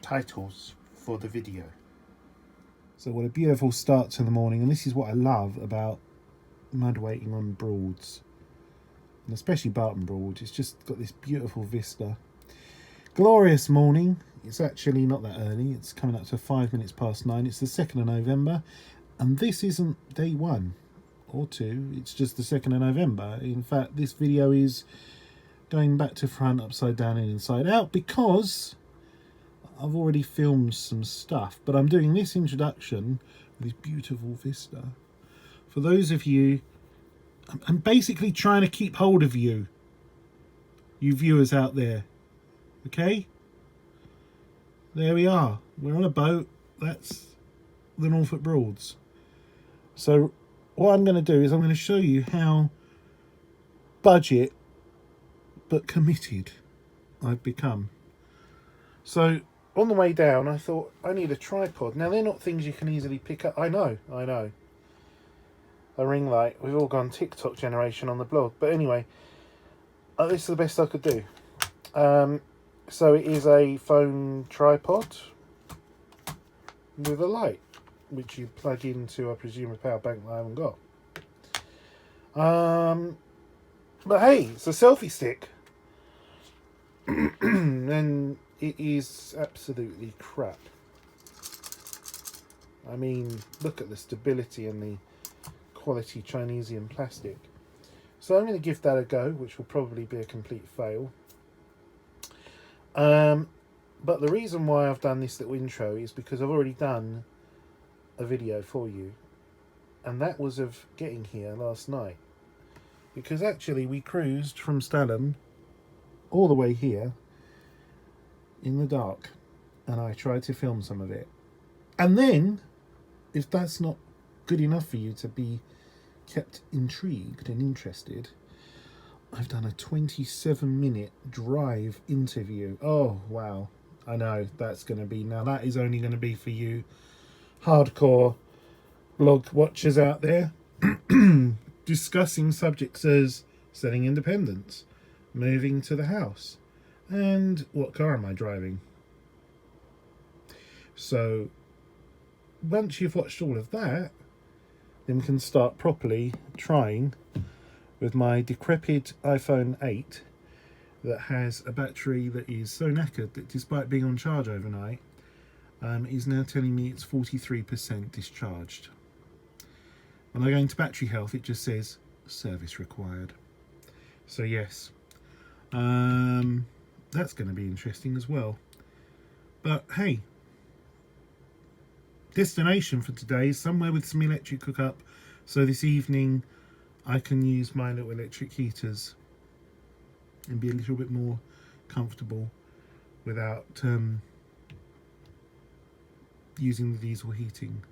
titles for the video. So what a beautiful start to the morning, and this is what I love about mud waiting on Broads, and especially Barton Broad. It's just got this beautiful vista. Glorious morning. It's actually not that early, it's coming up to 5 minutes past 9. It's the 2nd of November, and this isn't day 1 or 2, it's just the 2nd of November. In fact, this video is going back to front, upside down and inside out, because I've already filmed some stuff, but I'm doing this introduction with this beautiful vista for those of you. I'm basically trying to keep hold of you viewers out there. Okay, there we are, we're on a boat. That's the Norfolk Broads. So what I'm going to do is I'm going to show you how budget but committed I've become. So on the way down, I thought I need a tripod. Now, they're not things you can easily pick up. I know. A ring light. We've all gone TikTok generation on the blog. But anyway, this is the best I could do. So it is a phone tripod with a light, which you plug into, I presume, a power bank that I haven't got. But hey, it's a selfie stick. And it is absolutely crap. I mean, look at the stability and the quality Chinesian plastic. So I'm going to give that a go, which will probably be a complete fail. But the reason why I've done this little intro is because I've already done a video for you, and that was of getting here last night. Because actually we cruised from Stalham all the way here in the dark, and I tried to film some of it. And then, if that's not good enough for you to be kept intrigued and interested, I've done a 27-minute drive interview. Oh wow, I know that's going to be, now that is only going to be for you hardcore blog watchers out there. Discussing subjects as selling independence, moving to the house, and what car am I driving. So once you've watched all of that, then we can start properly trying with my decrepit iPhone 8 that has a battery that is so knackered that, despite being on charge overnight, is now telling me it's 43% discharged. When I go into battery health, it just says service required. So yes, that's going to be interesting as well. But hey, destination for today is somewhere with some electric hookup, so this evening I can use my little electric heaters and be a little bit more comfortable without using the diesel heating,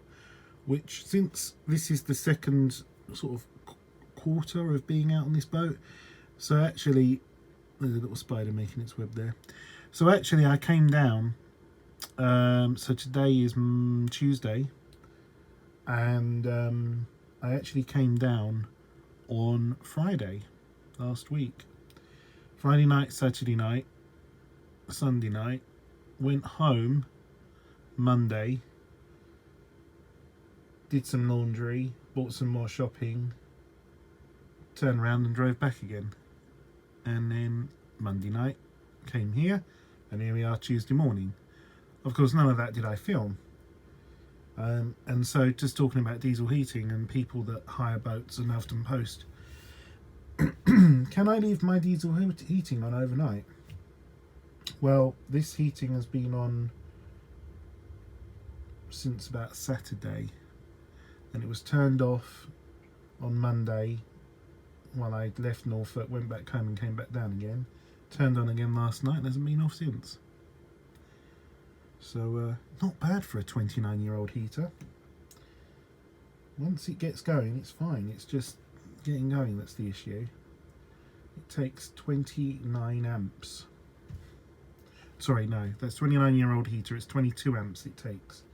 which, since this is the second sort of quarter of being out on this boat, so actually, there's a little spider making its web there. So actually I came down, so today is Tuesday, and I actually came down on Friday last week. Friday night, Saturday night, Sunday night, went home Monday, did some laundry, bought some more shopping, turned around and drove back again. And then Monday night came here, and here we are Tuesday morning. Of course, none of that did I film. And so, just talking about diesel heating and people that hire boats and often post, can I leave my diesel heating on overnight? Well, this heating has been on since about Saturday, and it was turned off on Monday when I left Norfolk, went back home and came back down again. Turned on again last night and hasn't been off since. So not bad for a 29-year-old heater. Once it gets going, it's fine. It's just getting going that's the issue. It takes 29 amps. Sorry, no, that's 29-year-old heater. It's 22 amps it takes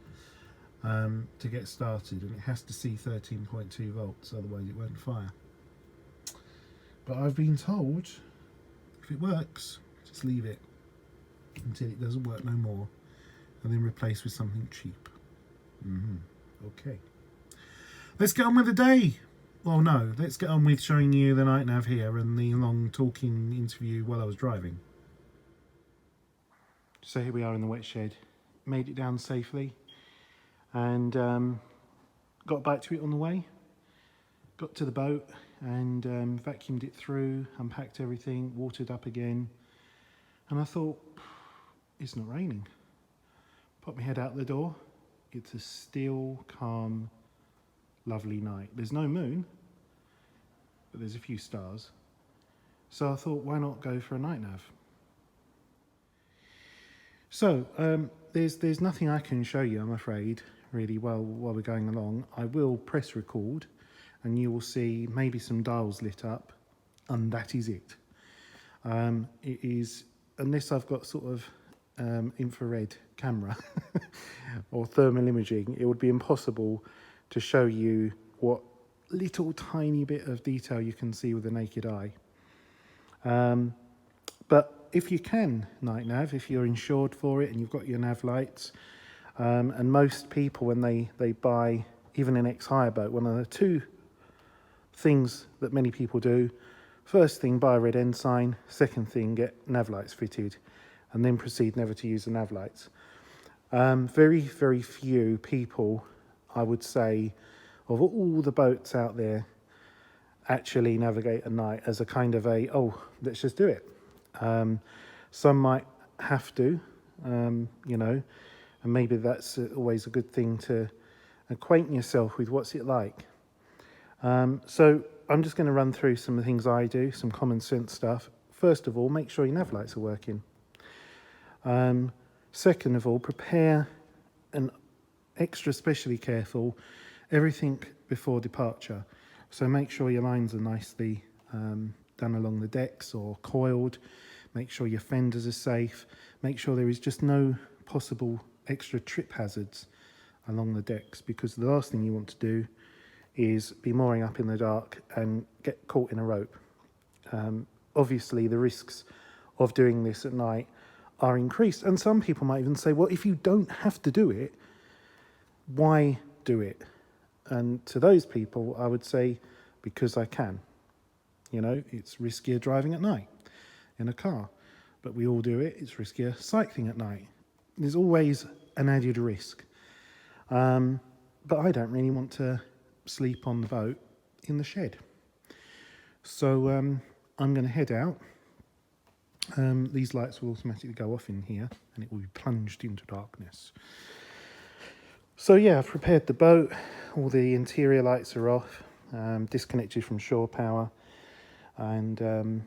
to get started, and it has to see 13.2 volts, otherwise it won't fire. But I've been told, if it works, just leave it until it doesn't work no more, and then replace with something cheap. Okay. Let's get on with the day. Well, no, let's get on with showing you the night nav here and the long talking interview while I was driving. So here we are in the wet shed. Made it down safely and got a bite to eat on the way. Got to the boat and vacuumed it through, unpacked everything, watered up again. And I thought, it's not raining. Put my head out the door. It's a still, calm, lovely night. There's no moon, but there's a few stars. So I thought, why not go for a night nav? So there's nothing I can show you, I'm afraid, really, while we're going along. I will press record, and you will see maybe some dials lit up, and that is it. It is, unless I've got sort of infrared camera or thermal imaging, it would be impossible to show you what little tiny bit of detail you can see with the naked eye. But if you can night nav, if you're insured for it and you've got your nav lights, and most people when they buy even an ex-hire boat, one of the two things that many people do, first thing, buy a red ensign, second thing, get nav lights fitted, and then proceed never to use the nav lights. Very, very few people, I would say, of all the boats out there, actually navigate at night as a kind of a, oh, let's just do it. Some might have to, you know, and maybe that's always a good thing to acquaint yourself with what's it like. So I'm just going to run through some of the things I do, some common sense stuff. First of all, make sure your nav lights are working. Second of all, prepare and extra especially careful everything before departure. So make sure your lines are nicely done along the decks or coiled. Make sure your fenders are safe. Make sure there is just no possible extra trip hazards along the decks, because the last thing you want to do is be mooring up in the dark and get caught in a rope. Obviously, the risks of doing this at night are increased. And some people might even say, well, if you don't have to do it, why do it? And to those people, I would say, because I can. You know, it's riskier driving at night in a car, but we all do it. It's riskier cycling at night. There's always an added risk. But I don't really want to sleep on the boat in the shed. So I'm going to head out. These lights will automatically go off in here and it will be plunged into darkness. So yeah, I've prepared the boat. All the interior lights are off, disconnected from shore power, and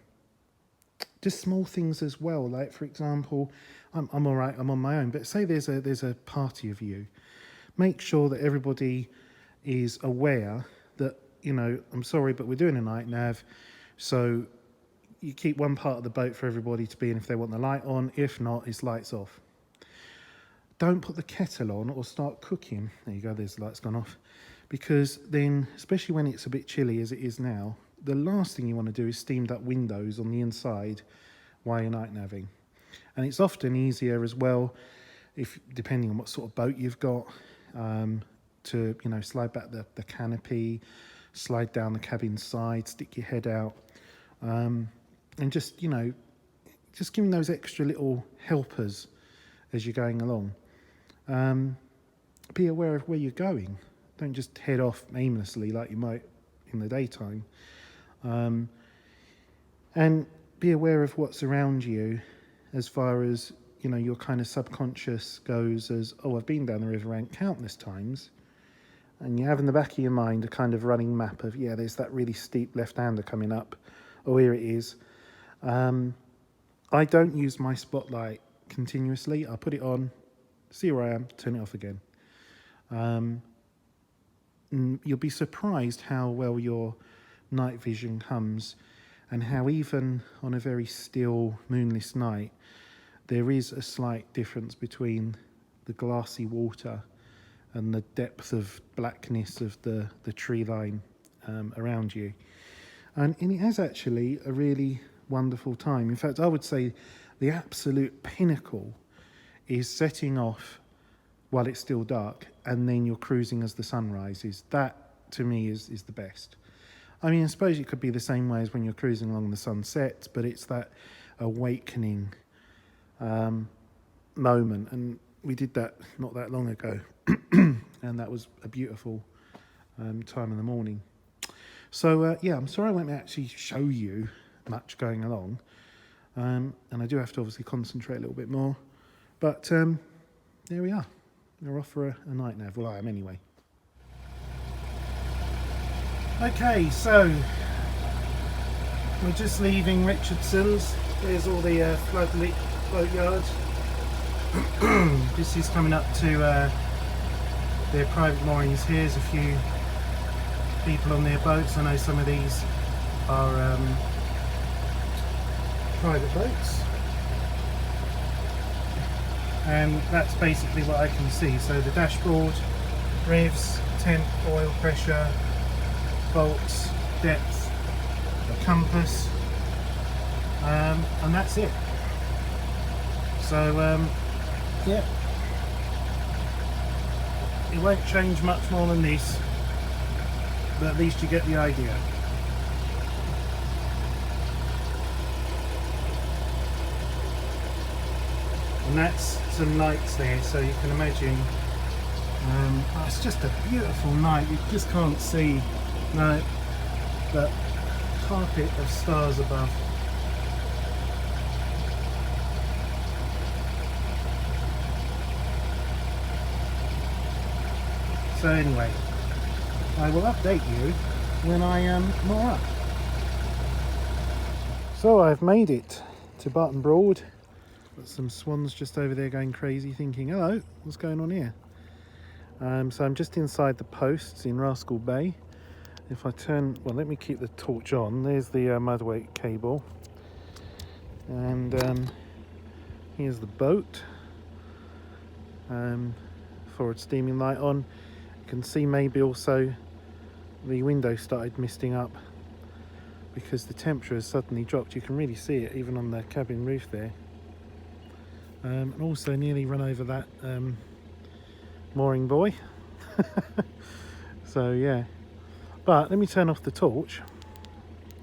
just small things as well. Like, for example, I'm all right, I'm on my own, but say there's a party of you. Make sure that everybody is aware that, you know, I'm sorry, but we're doing a night nav, so you keep one part of the boat for everybody to be in if they want the light on. If not, it's lights off. Don't put the kettle on or start cooking. There you go, there's the lights gone off. Because then, especially when it's a bit chilly as it is now, the last thing you want to do is steamed up windows on the inside while you're night navving. And it's often easier as well, if depending on what sort of boat you've got, to, you know, slide back the canopy, slide down the cabin side, stick your head out, and just, you know, just giving those extra little helpers as you're going along. Be aware of where you're going. Don't just head off aimlessly like you might in the daytime. And be aware of what's around you as far as, you know, your kind of subconscious goes as, oh, I've been down the river rank countless times. And you have in the back of your mind a kind of running map of, yeah, there's that really steep left-hander coming up. Oh, here it is. I don't use my spotlight continuously. I put it on, see where I am, turn it off again. You'll be surprised how well your night vision comes, and how even on a very still, moonless night, there is a slight difference between the glassy water and the depth of blackness of the tree line around you. And it is actually a really wonderful time. In fact, I would say the absolute pinnacle is setting off while it's still dark, and then you're cruising as the sun rises. That, to me, is the best. I mean, I suppose it could be the same way as when you're cruising along the sunset, but it's that awakening moment, and we did that not that long ago, and that was a beautiful time in the morning. So yeah, I'm sorry I won't actually show you much going along, and I do have to obviously concentrate a little bit more, but there we are. We're off for a night nav. Well, I am anyway. Okay, so we're just leaving Richardson's. There's all the floodlit boat yards. This is coming up to their private moorings. Here's a few people on their boats. I know some of these are private boats, and that's basically what I can see. So the dashboard, revs, temp, oil pressure, bolts, depth, a compass, and that's it. So yeah, it won't change much more than this, but at least you get the idea. And that's some lights there, so you can imagine it's just a beautiful night. You just can't see that carpet of stars above. So anyway, I will update you when I am more up. So I've made it to Barton Broad. Got some swans just over there going crazy, thinking, hello, what's going on here? So I'm just inside the posts in Rascal Bay. If I turn, well, let me keep the torch on. There's the mudweight cable, and here's the boat. Forward steaming light on. You can see maybe also the window started misting up because the temperature has suddenly dropped. You can really see it even on the cabin roof there. And also nearly run over that mooring buoy. So yeah, but let me turn off the torch.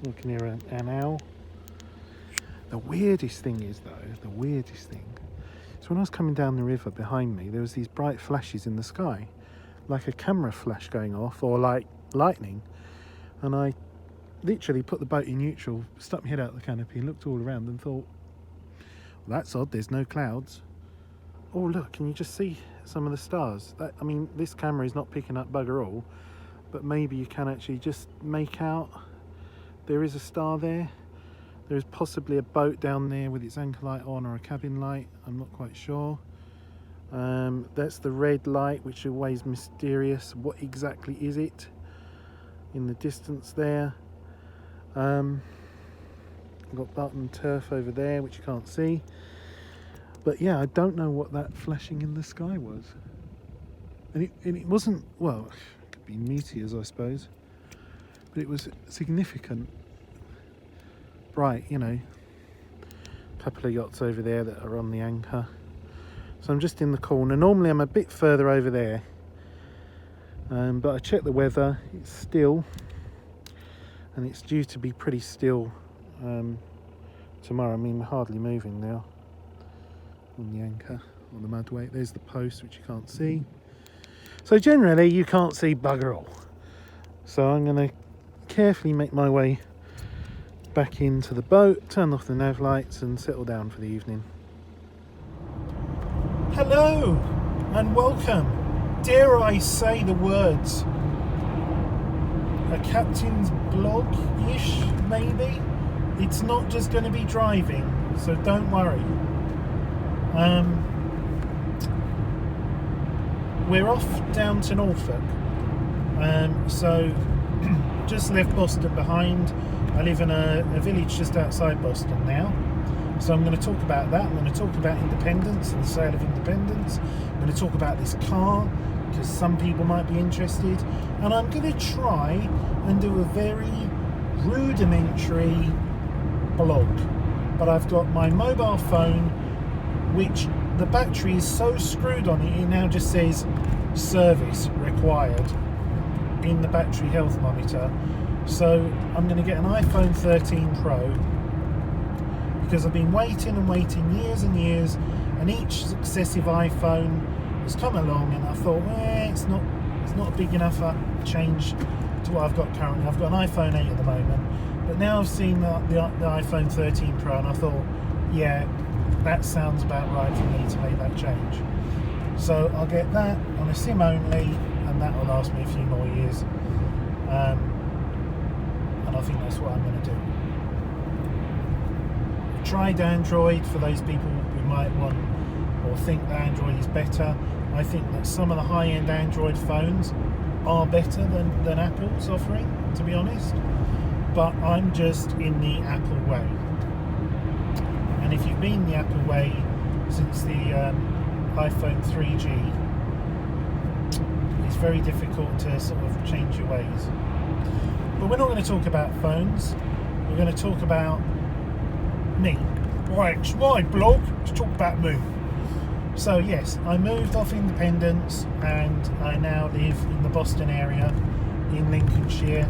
You can hear an owl. The weirdest thing is so when I was coming down the river behind me, there was these bright flashes in the sky, like a camera flash going off, or like lightning, and I literally put the boat in neutral, stuck my head out the canopy and looked all around and thought, well, that's odd, there's no clouds. Oh look, can you just see some of the stars? I mean, this camera is not picking up bugger all, but maybe you can actually just make out there is a star there. There is possibly a boat down there with its anchor light on, or a cabin light, I'm not quite sure. That's the red light, which is always mysterious. What exactly is it in the distance there? We've got Barton turf over there, which you can't see. But yeah, I don't know what that flashing in the sky was. And it wasn't, well, it could be meteors, I suppose. But it was significant. Bright, you know. A couple of yachts over there that are on the anchor. So I'm just in the corner. Normally I'm a bit further over there. But I checked the weather. It's still. And it's due to be pretty still tomorrow. I mean, we're hardly moving now on the anchor, on the mudweight. There's the post, which you can't see. So generally you can't see bugger all. So I'm going to carefully make my way back into the boat, turn off the nav lights and settle down for the evening. Hello and welcome. Dare I say the words, a captain's blog-ish, maybe? It's not just going to be driving, so don't worry. We're off down to Norfolk. So just left Boston behind. I live in a village just outside Boston now. So I'm going to talk about that. I'm going to talk about independence and the sale of independence. I'm going to talk about this car, because some people might be interested. And I'm going to try and do a very rudimentary blog. But I've got my mobile phone, which the battery is so screwed on it, it now just says service required in the battery health monitor. So I'm going to get an iPhone 13 Pro, because I've been waiting and waiting years and years, and each successive iPhone has come along, and I thought, it's not a big enough change to what I've got currently. I've got an iPhone 8 at the moment, but now I've seen the iPhone 13 Pro, and I thought, yeah, that sounds about right for me to make that change. So I'll get that on a SIM only, and that will last me a few more years. And I think that's what I'm going to do. Tried Android, for those people who might want or think that Android is better. I think that some of the high-end Android phones are better than Apple's offering, to be honest. But I'm just in the Apple way. And if you've been the Apple way since the iPhone 3G, it's very difficult to sort of change your ways. But we're not going to talk about phones. We're going to talk about me. Right, it's my blog to talk about me. So yes, I moved off Independence, and I now live in the Boston area in Lincolnshire.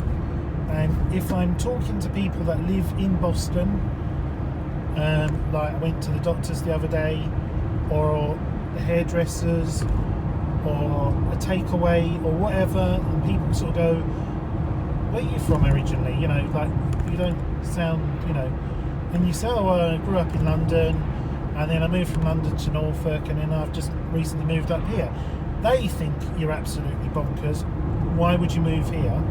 And if I'm talking to people that live in Boston, like I went to the doctors the other day, or the hairdressers, or a takeaway, or whatever, and people sort of go, where are you from originally? You know, like, you don't sound, you know, and you say, oh, I grew up in London, and then I moved from London to Norfolk, and then I've just recently moved up here. They think you're absolutely bonkers. Why would you move here?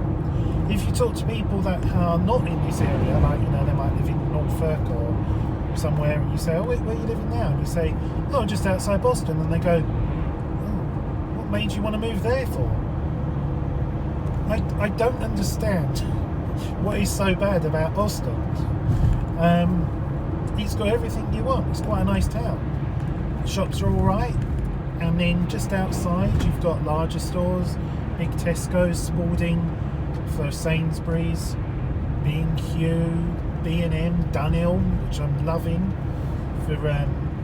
If you talk to people that are not in this area, like, you know, they might live in Norfolk or somewhere, and you say, oh, where are you living now? And you say, oh, just outside Boston. And they go, oh, what made you want to move there for? I don't understand what is so bad about Boston. It's got everything you want. It's quite a nice town. Shops are all right, and then just outside you've got larger stores, big Tesco's, Spalding, for Sainsbury's, B&Q, B&M, Dunhill, which I'm loving, for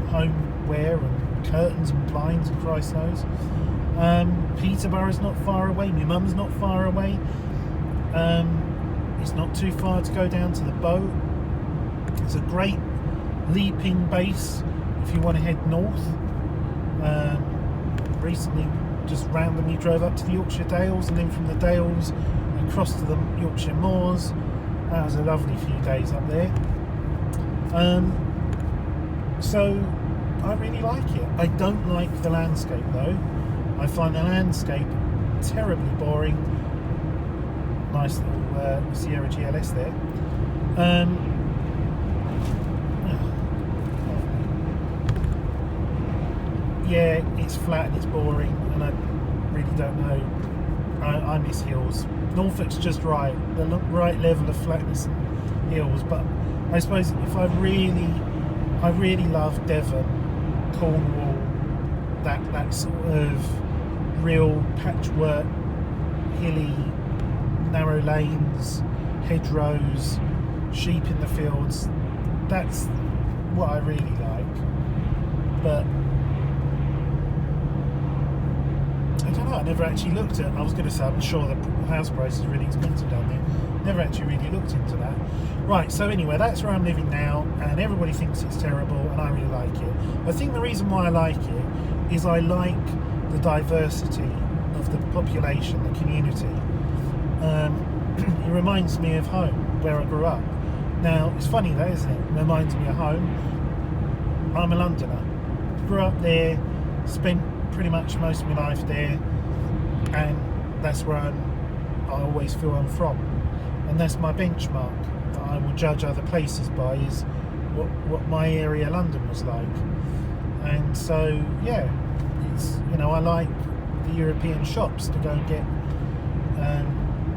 homeware and curtains and blinds and Christ knows. Peterborough's not far away. My mum's not far away. It's not too far to go down to the boat. It's a great leaping base if you want to head north. Recently just randomly drove up to the Yorkshire Dales, and then from the Dales across to the Yorkshire Moors. That was a lovely few days up there. So I really like it. I don't like the landscape though. I find the landscape terribly boring. Nice little Sierra GLS there. Yeah, it's flat and it's boring, and I really don't know. I miss hills. Norfolk's just right, the right level of flatness and hills. But I suppose if I really love Devon, Cornwall, that sort of real patchwork, hilly, narrow lanes, hedgerows, sheep in the fields. That's what I really like. But I don't know, I never actually looked at, I was going to say, I'm sure the house price is really expensive down there. Never actually really looked into that. Right, so anyway, that's where I'm living now, and everybody thinks it's terrible, and I really like it. I think the reason why I like it is I like the diversity of the population, the community. It reminds me of home, where I grew up. Now, it's funny that, isn't it? It reminds me of home. I'm a Londoner. Grew up there, spent pretty much most of my life there, and that's where I always feel I'm from, and that's my benchmark that I will judge other places by, is what my area London was like. And so yeah, it's, you know, I like the European shops to go and get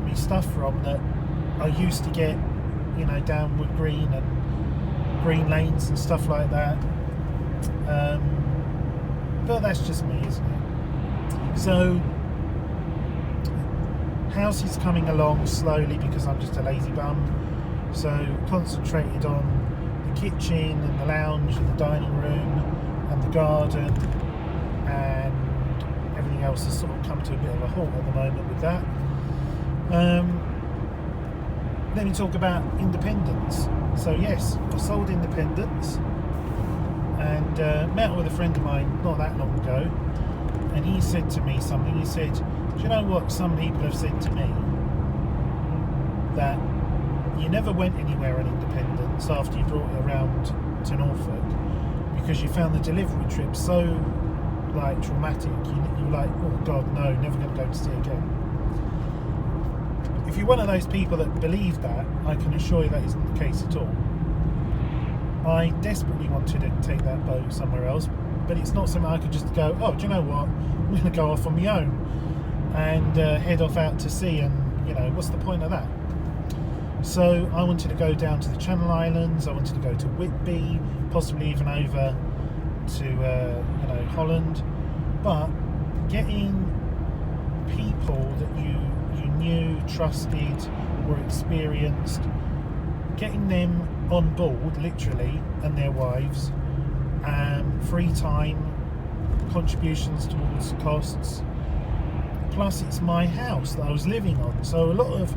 me stuff from that I used to get, you know, down Wood Green and Green Lanes and stuff like that. But that's just me, isn't it? So house is coming along slowly because I'm just a lazy bum. So concentrated on the kitchen and the lounge and the dining room and the garden, and everything else has sort of come to a bit of a halt at the moment with that. Then we talk about independence. So yes, I sold independence, and met with a friend of mine not that long ago, and he said to me something. He said, do you know what some people have said to me? That you never went anywhere on independence after you brought it around to Norfolk because you found the delivery trip so like traumatic. You're like, oh God, no, never going to go to sea again. If you're one of those people that believe that, I can assure you that isn't the case at all. I desperately wanted to take that boat somewhere else, but it's not something I could just go, oh, do you know what, I'm going to go off on my own and head off out to sea, and you know, what's the point of that? So I wanted to go down to the Channel Islands, I wanted to go to Whitby, possibly even over to you know, Holland, but getting people that you knew, trusted, were experienced, getting them on board literally, and their wives, free time, contributions towards costs, plus it's my house that I was living on, so a lot of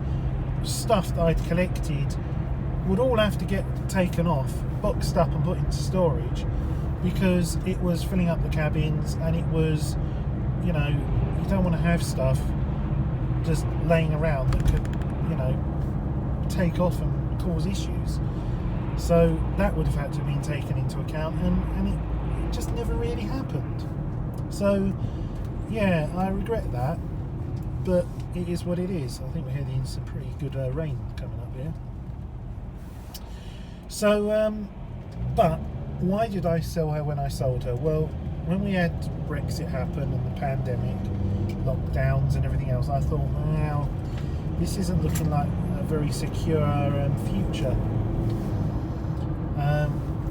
stuff that I'd collected would all have to get taken off, boxed up and put into storage, because it was filling up the cabins, and it was, you know, you don't want to have stuff just laying around that could, you know, take off and cause issues. So that would have had to have been taken into account, and it just never really happened. So yeah, I regret that, but it is what it is. I think we're heading some pretty good rain coming up here. So but why did I sell her when I sold her? Well, when we had Brexit happen and the pandemic, lockdowns and everything else, I thought, well, this isn't looking like a very secure future.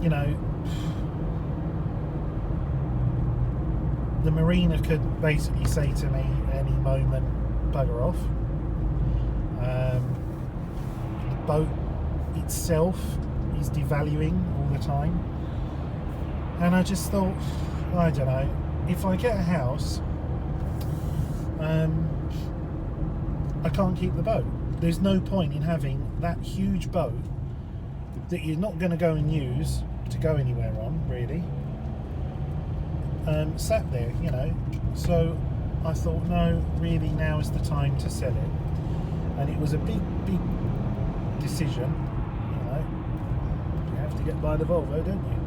You know, the marina could basically say to me any moment, bugger off. The boat itself is devaluing all the time, and I just thought, I don't know, if I get a house, I can't keep the boat. There's no point in having that huge boat that you're not going to go and use to go anywhere on, really, sat there, you know. So I thought, no, really, now is the time to sell it. And it was a big decision, you know. You have to get by the Volvo, don't you?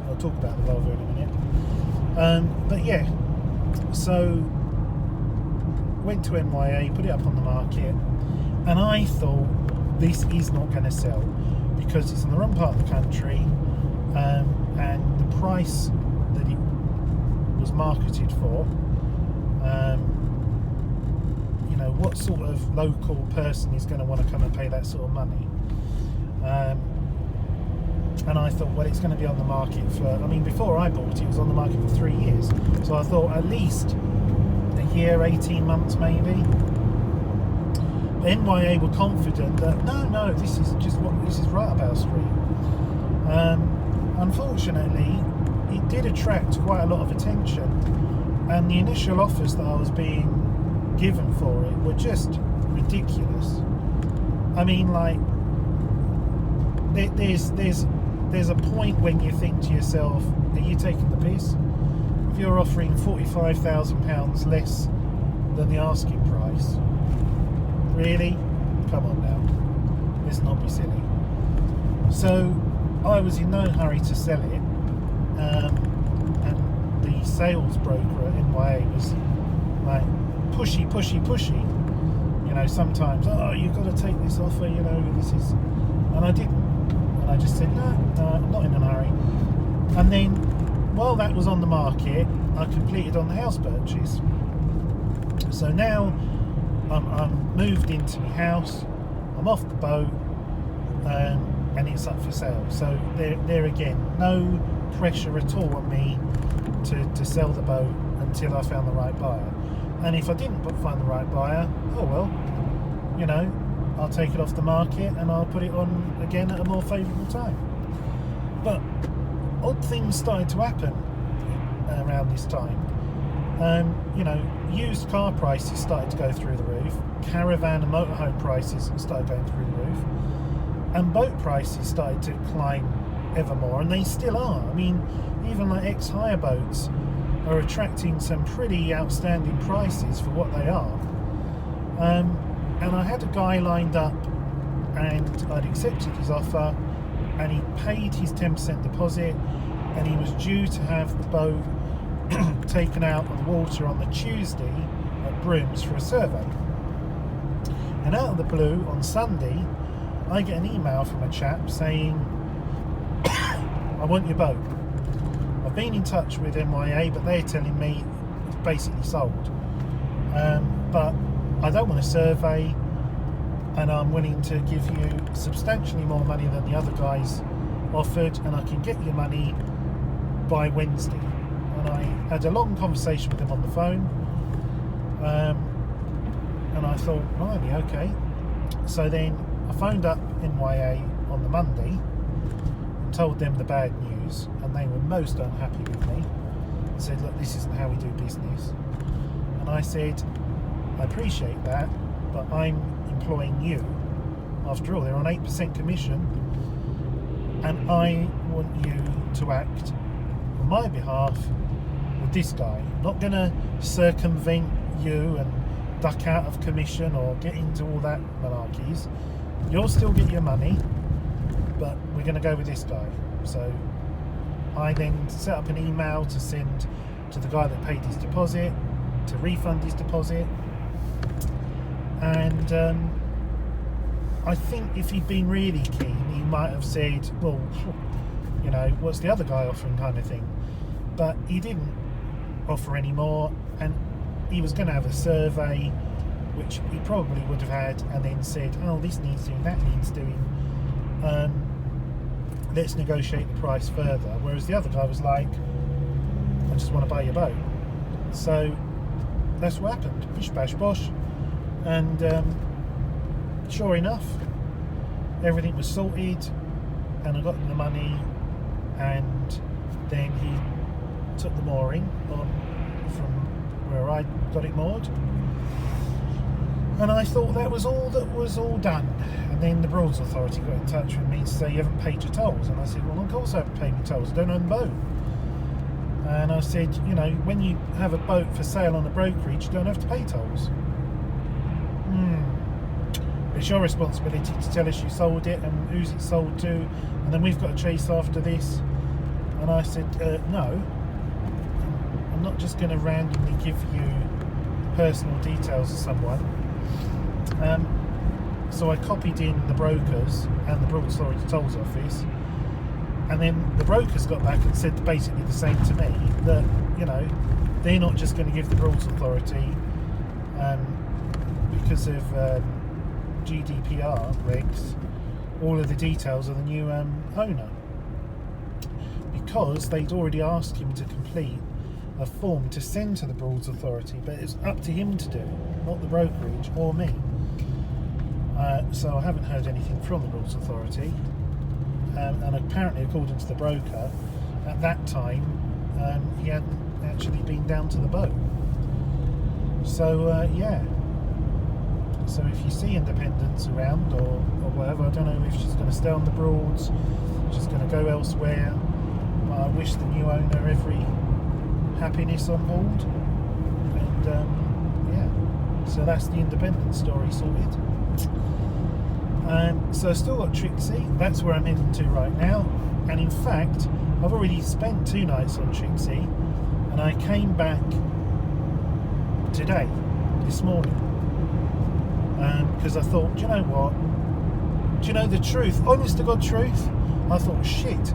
I'll talk about the Volvo in a minute. But yeah, so went to NYA, put it up on the market, and I thought, this is not going to sell because it's in the wrong part of the country, and the price that it was marketed for, you know, what sort of local person is going to want to come and pay that sort of money? And I thought, well, it's going to be on the market for, I mean, before I bought it, it was on the market for 3 years, so I thought at least a year, 18 months maybe. NYA were confident that no, this is right up our street. Unfortunately, it did attract quite a lot of attention, and the initial offers that I was being given for it were just ridiculous. I mean, like, there's a point when you think to yourself, are you taking the piss? If you're offering £45,000 less than the asking price, really? Come on now, let's not be silly. So I was in no hurry to sell it, and the sales broker at NYA was like pushy. You know, sometimes, oh, you've got to take this offer, you know, this is, and I didn't. And I just said, no, I'm not in a hurry. And then, while that was on the market, I completed on the house purchase. So now I'm moved into my house, I'm off the boat, and it's up for sale. So there again, no pressure at all on me to sell the boat until I found the right buyer. And if I didn't find the right buyer, oh well, you know, I'll take it off the market and I'll put it on again at a more favourable time. But odd things started to happen. around this time. You know, used car prices started to go through the roof, caravan and motorhome prices started going through the roof, and boat prices started to climb ever more, and they still are. I mean, even like ex-hire boats are attracting some pretty outstanding prices for what they are. And I had a guy lined up, and I'd accepted his offer, and he paid his 10% deposit, and he was due to have the boat taken out on the water on the Tuesday at Brooms for a survey. And out of the blue, on Sunday, I get an email from a chap saying, I want your boat. I've been in touch with MYA, but they're telling me it's basically sold. But I don't want a survey, and I'm willing to give you substantially more money than the other guys offered, and I can get your money by Wednesday. And I had a long conversation with him on the phone, and I thought, right, okay. So then I phoned up NYA on the Monday and told them the bad news, and they were most unhappy with me and said, look, this isn't how we do business. And I said, I appreciate that, but I'm employing you. After all, they're on 8% commission, and I want you to act on my behalf with this guy. I'm not going to circumvent you and duck out of commission or get into all that malarkeys. You'll still get your money, but we're going to go with this guy. So I then set up an email to send to the guy that paid his deposit to refund his deposit, and I think if he'd been really keen, he might have said, well, you know, what's the other guy offering, kind of thing. But he didn't offer any more, and he was going to have a survey, which he probably would have had, and then said, oh, this needs doing, that needs doing, let's negotiate the price further. Whereas the other guy was like, I just want to buy your boat. So that's what happened. Bish bash bosh. And sure enough, everything was sorted, and I got him the money, and then he took the mooring on from where I got it moored, and I thought that was all done. And then the Broads Authority got in touch with me to say, you haven't paid your tolls. And I said, well, of course I haven't paid my tolls, I don't own the boat. And I said, you know, when you have a boat for sale on a brokerage, you don't have to pay tolls. It's your responsibility to tell us you sold it and who's it sold to, and then we've got to chase after this. And I said, no, I'm not just going to randomly give you personal details of someone. So I copied in the brokers and the Broads Authority Tolls Office, and then the brokers got back and said basically the same to me, that, you know, they're not just going to give the Broads Authority because of GDPR regs all of the details of the new owner, because they'd already asked him to complete a form to send to the Broads Authority, but it's up to him to do, not the brokerage or me. So I haven't heard anything from the Broads Authority, and apparently, according to the broker, at that time he hadn't actually been down to the boat. So yeah. So if you see Independence around or whatever, I don't know if she's going to stay on the Broads, she's going to go elsewhere. But I wish the new owner every happiness on board. And yeah, so that's the Independence story sorted. So I've still got Trixie, that's where I'm heading to right now. And in fact, I've already spent 2 nights on Trixie, and I came back today, this morning. Because I thought, do you know what? Do you know the truth? Honest to God truth? I thought, shit,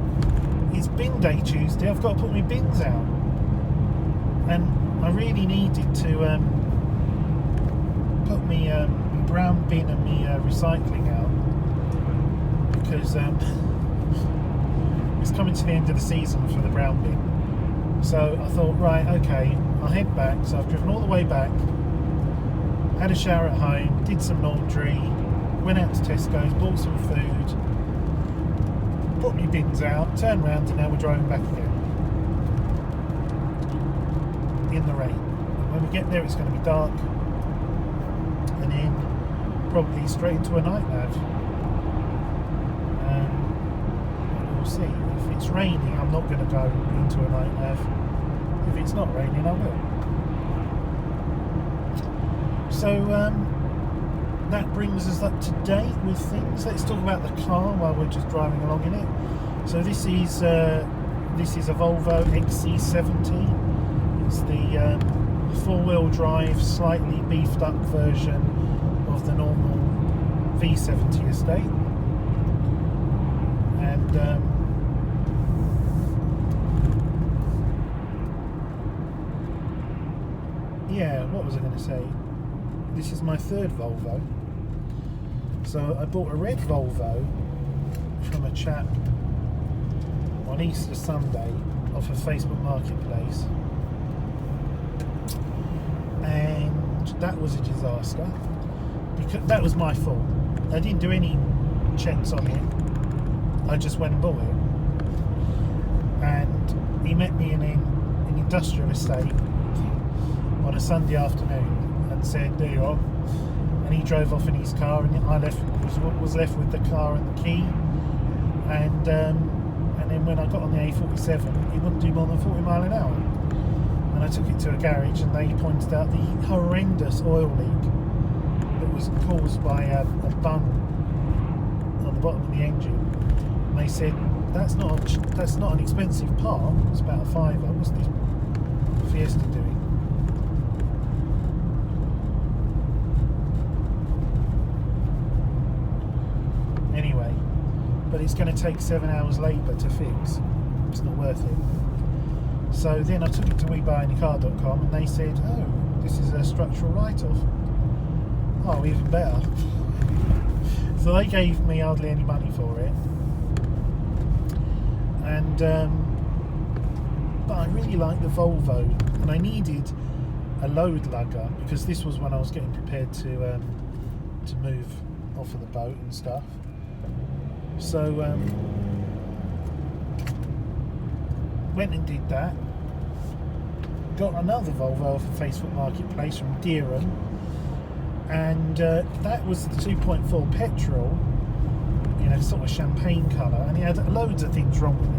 it's bin day Tuesday, I've got to put my bins out. And I really needed to put my brown bin and my recycling out, because it's coming to the end of the season for the brown bin. So I thought, right, okay, I'll head back. So I've driven all the way back, had a shower at home, did some laundry, went out to Tesco's, bought some food, put my bins out, turned round, and now we're driving back again. get there, it's going to be dark, and then probably straight into a night nav. We'll see. If it's raining, I'm not going to go into a night nav. If it's not raining, I will. So that brings us up to date with things. Let's talk about the car while we're just driving along in it. So this is a Volvo XC70. It's the four-wheel drive, slightly beefed up version of the normal V70 estate. And yeah, what was I going to say? This is my third Volvo. So I bought a red Volvo from a chap on Easter Sunday off of Facebook Marketplace, and that was a disaster because that was my fault. I didn't do any checks on it. I just went and bought it, and he met me in an industrial estate on a Sunday afternoon and said, "There you are," and he drove off in his car, and I was left with the car and the key, and then when I got on the A47, it wouldn't do more than 40 mile an hour, and I took it to a garage, and they pointed out the horrendous oil leak that was caused by a bung on the bottom of the engine. And they said, that's not an expensive part, it's about a £5. What's this Fiesta doing? Anyway, but it's going to take 7 hours labour to fix. It's not worth it. So then I took it to WeBuyAnyCar.com, and they said, oh, this is a structural write-off. Oh, even better. So they gave me hardly any money for it. And but I really like the Volvo, and I needed a load lugger because this was when I was getting prepared to move off of the boat and stuff. So went and did that. Got another Volvo off of Facebook Marketplace from Deeren, and that was the 2.4 petrol, you know, sort of champagne colour, and it had loads of things wrong with it.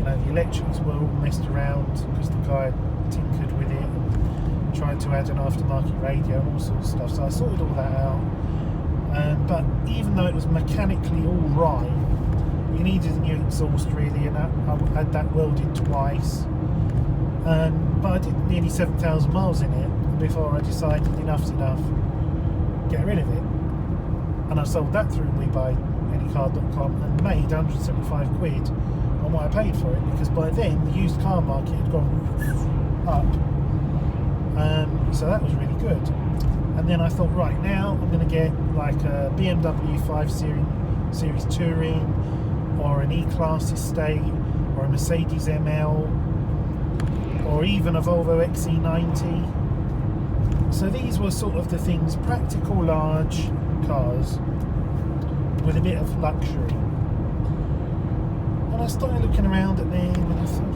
You know, the electrics were all messed around because the guy tinkered with it and tried to add an aftermarket radio and all sorts of stuff. So I sorted all that out. But even though it was mechanically all right, you needed a new exhaust really, and I had that welded twice. But I did nearly 7,000 miles in it before I decided enough's enough, get rid of it. And I sold that through WeBuyAnyCar.com and made 175 quid on what I paid for it, because by then the used car market had gone up. So that was really good. And then I thought, right, now I'm going to get like a BMW 5 Series Touring, or an E-Class estate, or a Mercedes ML, or even a Volvo XC90. So these were sort of the things, practical large cars with a bit of luxury. And I started looking around at them, and I thought,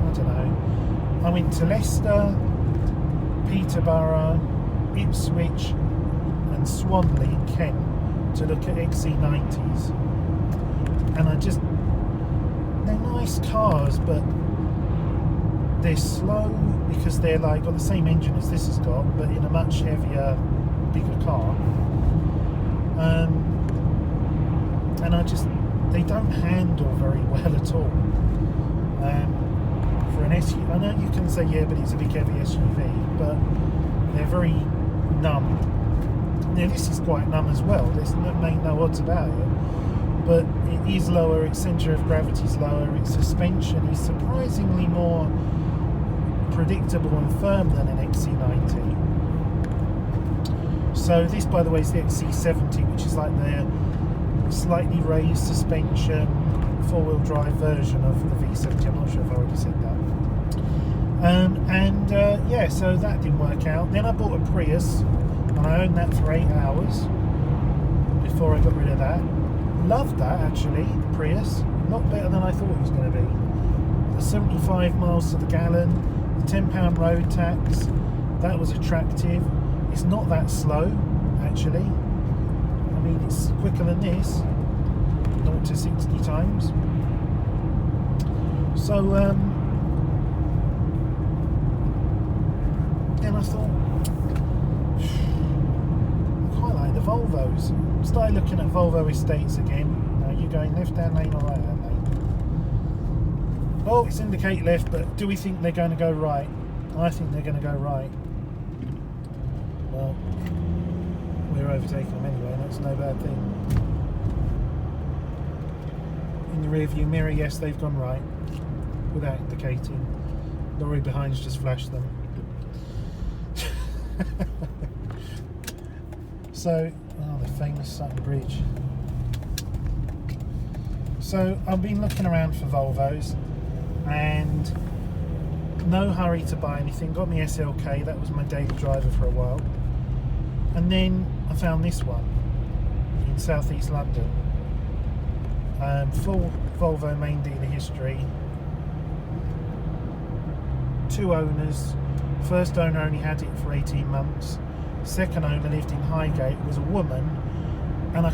I don't know. I went to Leicester, Peterborough, Ipswich and Swanley in Kent to look at XC90s, and they're nice cars, but they're slow because they're like got the same engine as this has got, but in a much heavier, bigger car. And they don't handle very well at all. For an SUV, I know you can say, yeah, but it's a big heavy SUV, but they're very numb. Now this is quite numb as well, there's no odds about it, but it is lower, its centre of gravity is lower, its suspension is surprisingly more predictable and firm than an XC90. So this, by the way, is the XC70, which is like the slightly raised suspension four-wheel drive version of the V70. I'm not sure if I already said that. Yeah, so that didn't work out. Then I bought a Prius, and I owned that for 8 hours before I got rid of that. Loved that, actually, the Prius. Not better than I thought it was going to be. 75 miles to the gallon, The £10 road tax, that was attractive. It's not that slow, actually. I mean, it's quicker than this, 0 to 60 times. So, then I thought, I quite like the Volvos. Started looking at Volvo estates again. Now, you're going left-hand lane or right-hand lane? Oh, it's indicate left, but do we think they're going to go right? I think they're going to go right. Well, we're overtaking them anyway, and that's no bad thing. In the rear view mirror, yes, they've gone right, without indicating. Lorry behind's just flashed them. So, the famous Sutton Bridge. So, I've been looking around for Volvos, and no hurry to buy anything. Got me SLK, that was my daily driver for a while. And then I found this one in southeast London. Full Volvo main dealer history. 2 owners. First owner only had it for 18 months. Second owner lived in Highgate, was a woman. And I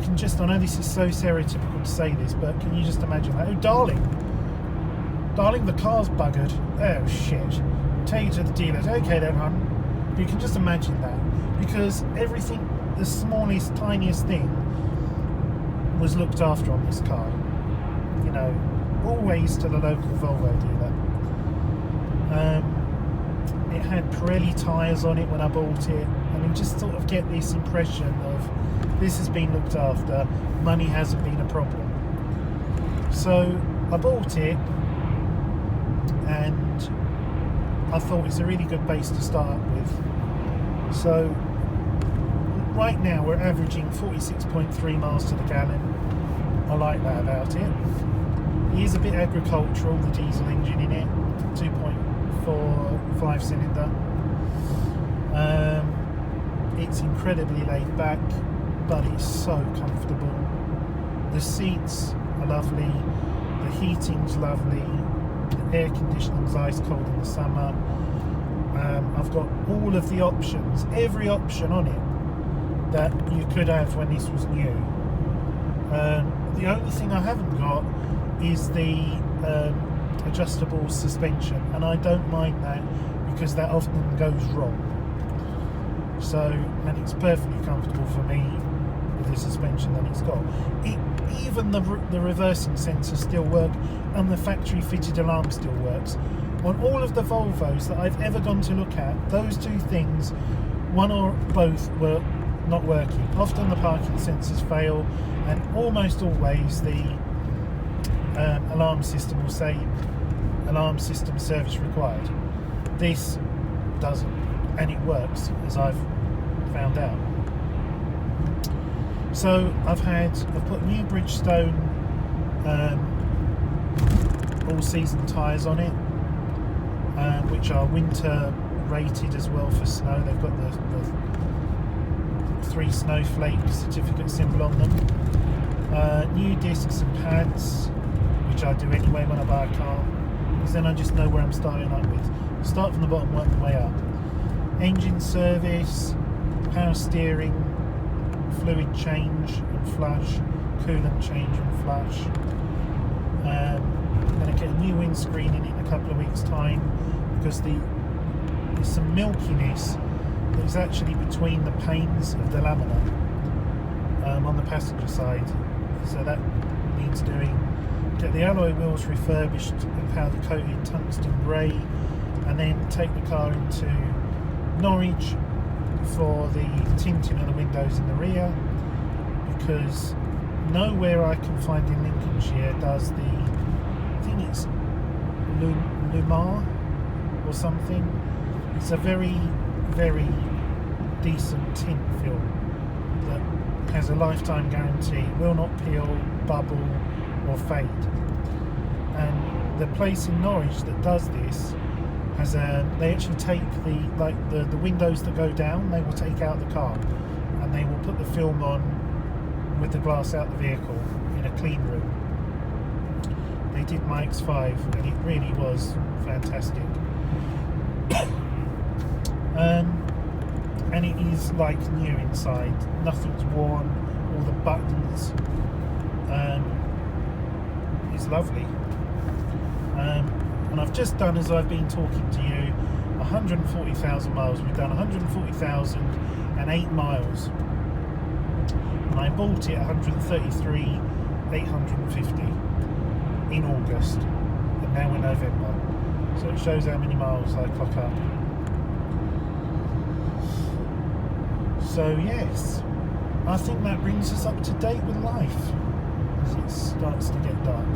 know this is so stereotypical to say this, but can you just imagine that? Oh, darling, the car's buggered. Oh, shit. Take it to the dealers. Okay then, hon. But you can just imagine that. Because everything, the smallest, tiniest thing, was looked after on this car. You know, always to the local Volvo dealer. It had Pirelli tyres on it when I bought it. And you just sort of get this impression of this has been looked after, money hasn't been a problem. So I bought it, and I thought it's a really good base to start with. So right now we're averaging 46.3 miles to the gallon. I like that about it. It is a bit agricultural, the diesel engine in it, 2.4 5-cylinder. It's incredibly laid back, but it's so comfortable. The seats are lovely, the heating's lovely, the air conditioning's ice cold in the summer. I've got all of the options, every option on it that you could have when this was new. The only thing I haven't got is the adjustable suspension, and I don't mind that because that often goes wrong. So, and it's perfectly comfortable for me with the suspension that it's got. Even the reversing sensors still work, and the factory fitted alarm still works. On all of the Volvos that I've ever gone to look at, those two things, one or both, were not working. Often the parking sensors fail, and almost always the alarm system will say alarm system service required. This doesn't, and it works, as I've found out. So I've put new Bridgestone all-season tyres on it, which are winter rated as well for snow. They've got the 3 snowflake certificate symbol on them. New discs and pads, which I do anyway when I buy a car, because then I just know where I'm starting up with. Start from the bottom, work my way up. Engine service, power steering, fluid change and flush, coolant change and flush. I'm going to get a new windscreen in a couple of weeks' time, because there's some milkiness that is actually between the panes of the laminate on the passenger side, so that needs doing. Get the alloy wheels refurbished and powder coated tungsten grey, and then take the car into Norwich for the tinting of the windows in the rear, because nowhere I can find in Lincolnshire does the, I think it's Lumar or something. It's a very, very decent tint film that has a lifetime guarantee. It will not peel, bubble or fade. And the place in Norwich that does this has they actually take the windows that go down, they will take out the car and they will put the film on with the glass out the vehicle in a clean room. They did my X5 and it really was fantastic. and it is like new inside. Nothing's worn. All the buttons. It's lovely. And I've just done, as I've been talking to you, 140,000 miles. We've done 140,008 miles. And I bought it 133,850 in August, and now we're November. So it shows how many miles I clock up. So yes, I think that brings us up to date with life as it starts to get dark.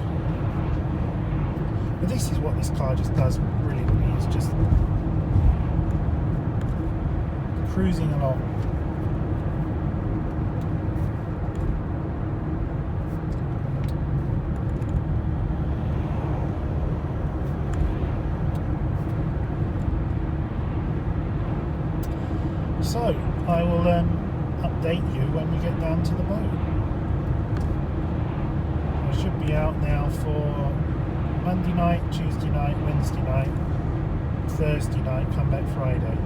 But this is what this car just does brilliantly. It's just cruising along. So I will update you when we get down to the boat. I should be out now for Monday night, Tuesday night, Wednesday night, Thursday night, come back Friday.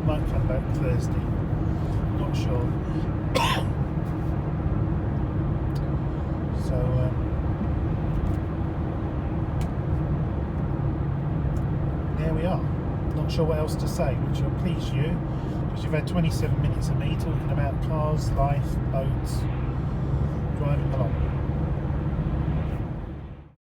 Might come back Thursday, not sure. So there we are. Not sure what else to say, which will please you, because you've had 27 minutes of me talking about cars, life, boats, driving along.